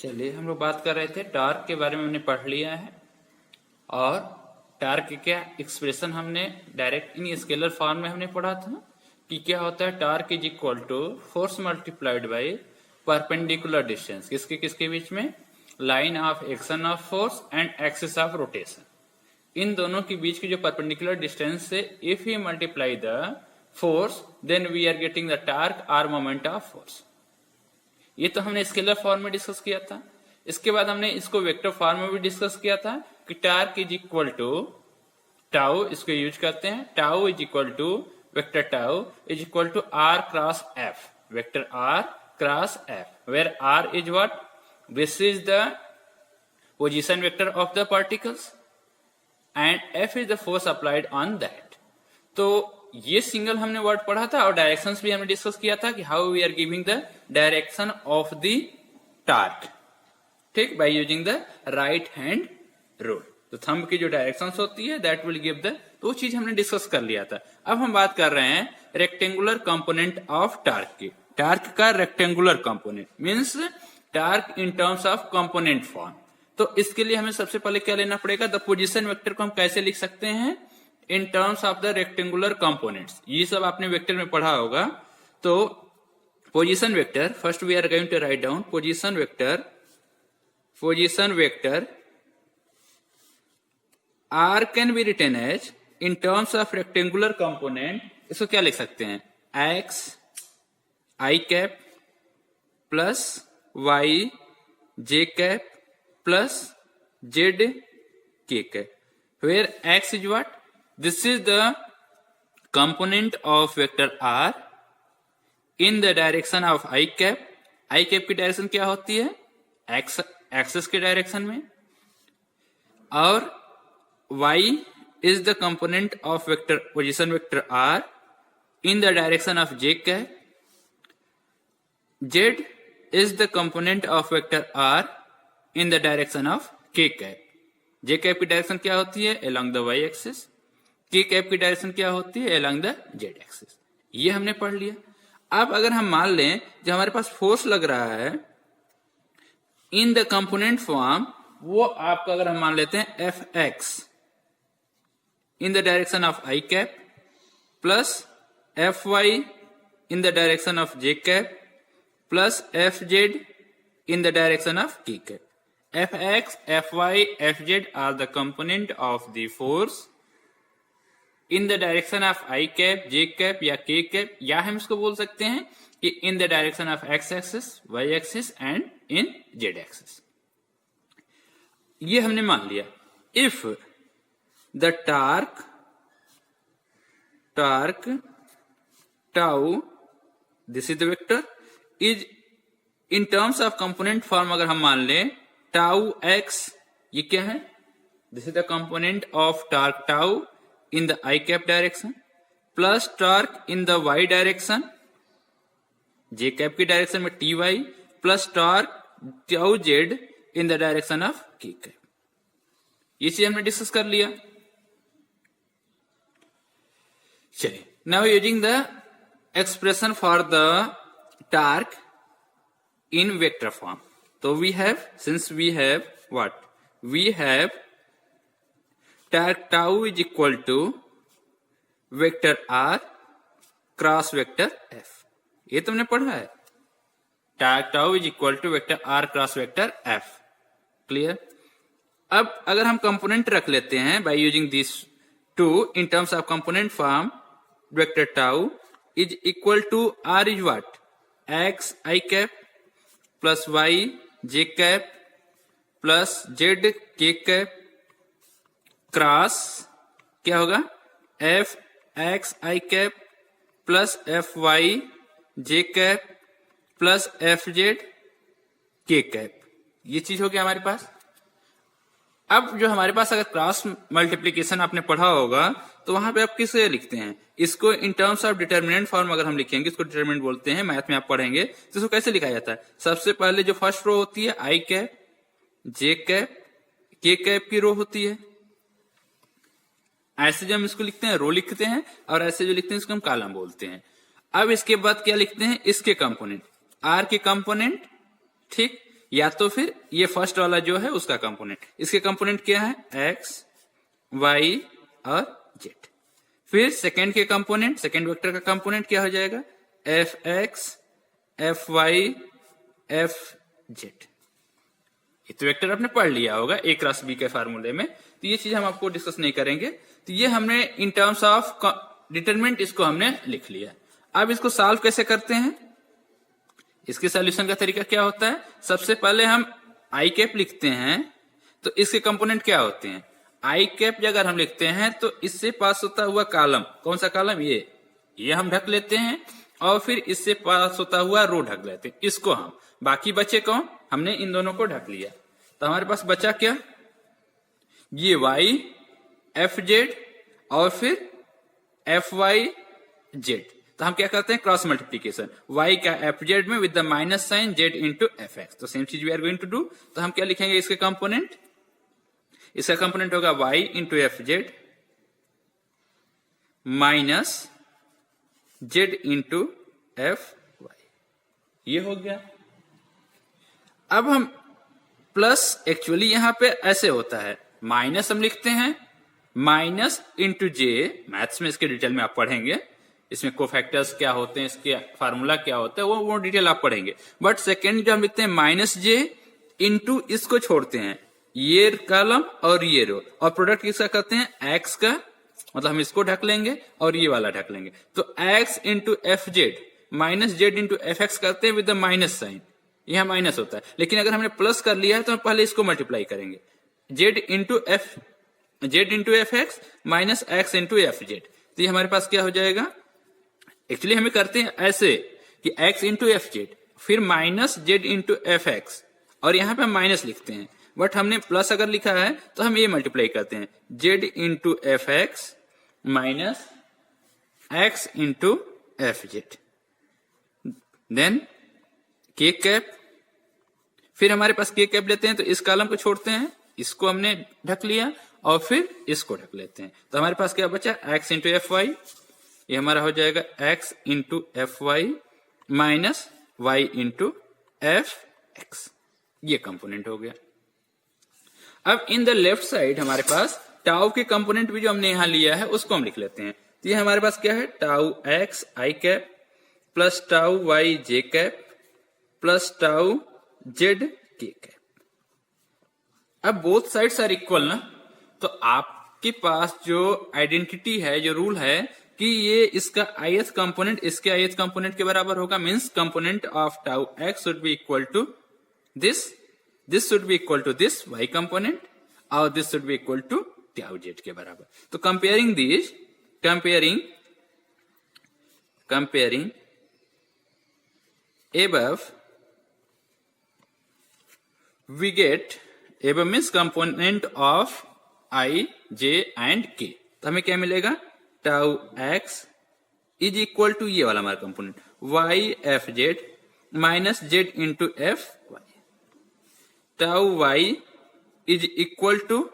चलिए हम लोग बात कर रहे थे टार्क के बारे में, हमने पढ़ लिया है। और टार्क के क्या एक्सप्रेशन हमने डायरेक्ट इन स्केलर फॉर्म में हमने पढ़ा था कि क्या होता है, torque is equal to force multiplied by perpendicular distance. किसके किसके बीच में? Line of action of force and axis of rotation. इन दोनों के बीच की जो परपेंडिकुलर डिस्टेंस से if you multiply the force then we are getting the torque or moment of force. ये तो हमने स्केलर फॉर्म में डिस्कस किया था। इसके बाद हमने इसको वेक्टर फॉर्म में भी डिस्कस किया था कि torque is equal to tau, इसको यूज करते हैं। Tau is equal to vector tau is equal to r cross f, vector r cross f, where r is what? This is the position vector of the particles and f is the force applied on that. तो ये single हमने word पढ़ा था और directions भी हमने discuss किया था कि how we are giving the direction of the torque, ठीक, by using the right hand rule. तो थंब की जो डायरेक्शंस होती है दैट विल गिव द, तो वो चीज हमने डिस्कस कर लिया था। अब हम बात कर रहे हैं रेक्टेंगुलर कंपोनेंट ऑफ टार्क की। टार्क का rectangular component means torque in terms of component form. तो इसके लिए हमें सबसे पहले क्या लेना पड़ेगा? द पोजीशन वेक्टर को हम कैसे लिख सकते हैं? In terms of the rectangular components. ये सब आपने वेक्टर में पढ़ा होगा। तो position vector, first we are going to write down position vector r can be written as in terms of rectangular component. इसको क्या लिख सकते हैं? X i cap plus y j cap plus z k cap, where x is what? This is the component of vector r in the direction of I cap. I cap की direction क्या होती है? x axis के direction में। और y is the component of vector position vector r in the direction of j cap. z is the component of vector r in the direction of k cap. j cap की direction क्या होती है? along the y axis. के cap की direction क्या होती है? along the z axis. ये हमने पढ़ लिया। अब अगर हम मान लें जो हमारे पास फोर्स लग रहा है इन द कंपोनेंट फॉर्म, वो आपका अगर हम मान लेते हैं F x in the direction of i cap plus F y in the direction of j cap plus F z in the direction of k cap. F x, F y, F z are the component of the force in the direction of i cap, j cap या k cap, या हम इसको बोल सकते हैं कि in the direction of x axis, y axis and in z axis. ये हमने मान लिया। If the torque tau, this is the vector, is in terms of component form, अगर हम मान लें टाउ एक्स, ये क्या है? This is the component of torque tau in the I cap direction plus torque in the y direction, j cap की direction में ty plus torque tau z in the direction of k cap। ये चीज हमने discuss कर लिया। चलिए, now using the expression for the torque in vector form, तो we have, since we have what? We have torque tau is equal to vector r cross vector f. ये तुमने पढ़ा है। Torque tau is equal to vector r cross vector f. Clear? अब अगर हम component रख लेते हैं by using this two in terms of component form, vector tau is equal to r is what? X i cap plus y j cap plus z k cap cross क्या होगा? F x i cap plus F Y j cap plus F Z k cap. ये चीज हो गया हमारे पास। अब जो हमारे पास अगर क्रॉस मल्टीप्लीकेशन आपने पढ़ा होगा तो वहां पे आप किसे लिखते हैं? इसको इन टर्म्स ऑफ डिटर्मिनेंट फॉर्म अगर हम लिखेंगे, इसको डिटर्मिनेंट बोलते हैं, मैथ में आप पढ़ेंगे, तो इसको कैसे लिखा जाता है? सबसे पहले जो फर्स्ट रो होती है आई कैप, जे कैप, के कैप की रो होती है। ऐसे जो हम इसको लिखते हैं रो लिखते हैं, और ऐसे जो लिखते हैं इसको हम कॉलम बोलते हैं। अब इसके बाद क्या लिखते हैं? इसके कंपोनेंट, आर के कंपोनेंट, ठीक, या तो फिर ये फर्स्ट वाला जो है उसका कंपोनेंट। इसके कंपोनेंट क्या है, एक्स वाई और जेड। फिर सेकेंड के कंपोनेंट, सेकेंड वेक्टर का कंपोनेंट क्या हो जाएगा, f x F y F z. ये तो वेक्टर आपने पढ़ लिया होगा ए क्रॉस बी के फार्मूले में, तो ये चीज हम आपको डिस्कस नहीं करेंगे। तो ये हमने इन टर्म्स ऑफ डिटरमिनेंट इसको हमने लिख लिया। अब इसको सॉल्व कैसे करते हैं, इसके सॉल्यूशन का तरीका क्या होता है, सबसे पहले हम आई कैप लिखते हैं। तो इसके कंपोनेंट क्या होते हैं, आई कैप अगर हम लिखते हैं तो इससे पास होता हुआ कॉलम, कौन सा कॉलम, ये हम ढक लेते हैं, और फिर इससे पास होता हुआ रो ढक लेते हैं इसको हम। बाकी बचे कौन, हमने इन दोनों को ढक लिया, तो हमारे पास बचा क्या, ये वाई एफ जेड और फिर एफ वाई जेड। तो हम क्या करते हैं, क्रॉस मल्टीप्लीकेशन, y का एफ जेड में with the minus sign z into F x. तो सेम चीज we are going to do. तो हम क्या लिखेंगे इसके कंपोनेंट, इसका कंपोनेंट होगा y into f z minus z into F y, ये हो गया। अब हम प्लस, एक्चुअली यहां पे ऐसे होता है, माइनस हम लिखते हैं, माइनस इंटू जे, मैथ्स में इसके डिटेल में आप पढ़ेंगे, इसमें कोफैक्टर्स क्या होते हैं, इसके फार्मूला क्या होता है, वो डिटेल आप पढ़ेंगे। बट सेकेंड जो हम लिखते हैं माइनस जे इंटू, इसको छोड़ते हैं, ये कॉलम और ये रो, और प्रोडक्ट किसका करते हैं, एक्स का, मतलब हम इसको ढक लेंगे और ये वाला ढक लेंगे। तो x into f z minus z into F x करते हैं विद द माइनस साइन, यहां माइनस होता है, लेकिन अगर हमने प्लस कर लिया है तो हम पहले इसको मल्टीप्लाई करेंगे, Z into F x minus x into f Z. तो ये हमारे पास क्या हो जाएगा, एक्चुअली हमें करते हैं ऐसे कि x इंटू एफ जेड फिर minus z into F x, और यहां पे हम माइनस लिखते हैं, बट हमने प्लस अगर लिखा है तो हम ये मल्टीप्लाई करते हैं, z into F x minus x into f z, then k cap, फिर हमारे पास के कैप लेते हैं, तो इस कॉलम को छोड़ते हैं, इसको हमने ढक लिया और फिर इसको ढक लेते हैं। तो हमारे पास क्या बचा, x इंटू एफ वाई, ये हमारा हो जाएगा x into F y minus y into F x, ये कंपोनेंट हो गया। अब इन द लेफ्ट साइड हमारे पास टाउ के कंपोनेंट भी जो हमने यहां लिया है उसको हम लिख लेते हैं। तो ये हमारे पास क्या है, टाउ x आई कैप प्लस टाउ y जे कैप प्लस टाउ z के कैप। अब बोथ साइड्स आर इक्वल ना, तो आपके पास जो आइडेंटिटी है, जो रूल है कि ये इसका ith कंपोनेंट इसके ith कंपोनेंट के बराबर होगा, means component of tau x should be equal to this should be equal to this y component, और this should be equal to tau z के बराबर। तो comparing this, comparing above we get, above means component of I, J and K। तो हमें क्या मिलेगा, tau x is equal to ये वाला हमारा component y f z minus z into F y, tau y is equal to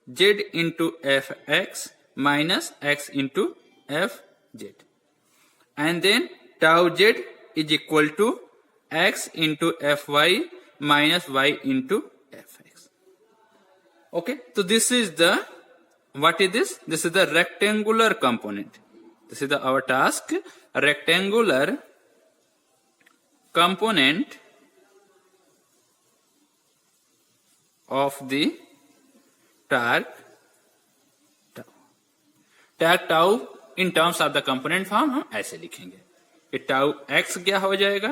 z into F x minus x into f z, and then tau z is equal to x into fy minus y into fx. Okay, so this is the, what is this? This is the rectangular component. This is our task, a rectangular component of the torque tau in terms of the component form हम ऐसे लिखेंगे कि tau x क्या हो जाएगा,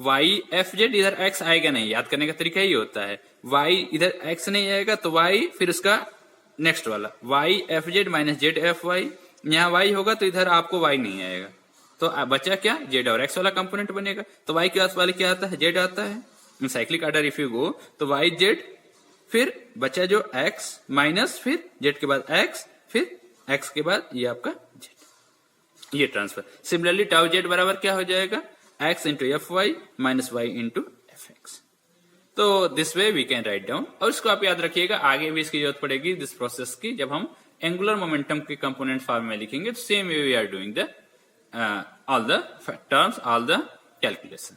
y f Z, इधर x आएगा नहीं, याद करने का तरीका ही होता है, y इधर x नहीं आएगा तो y फिर उसका नेक्स्ट वाला y f z minus z f y, यहाँ y होगा तो इधर आपको y नहीं आएगा, तो बचा क्या, z और x वाला कंपोनेंट बनेगा। तो y के वाले क्या आता है, z आता है, cyclic order if you go तो y z, फिर बचा जो x माइनस फिर z के बाद x, फिर x के बाद ये आपका z, ये ट्रांसफर। सिमिलरली टाउ जेड बराबर क्या हो जाएगा, x into F y minus y into F x. तो this way we can write down, और इसको आप याद रखिएगा, आगे भी इसकी जरूरत पड़ेगी दिस प्रोसेस की, जब हम एंगुलर मोमेंटम के कंपोनेंट फॉर्म में लिखेंगे तो same way we are doing the all the terms, all the calculation.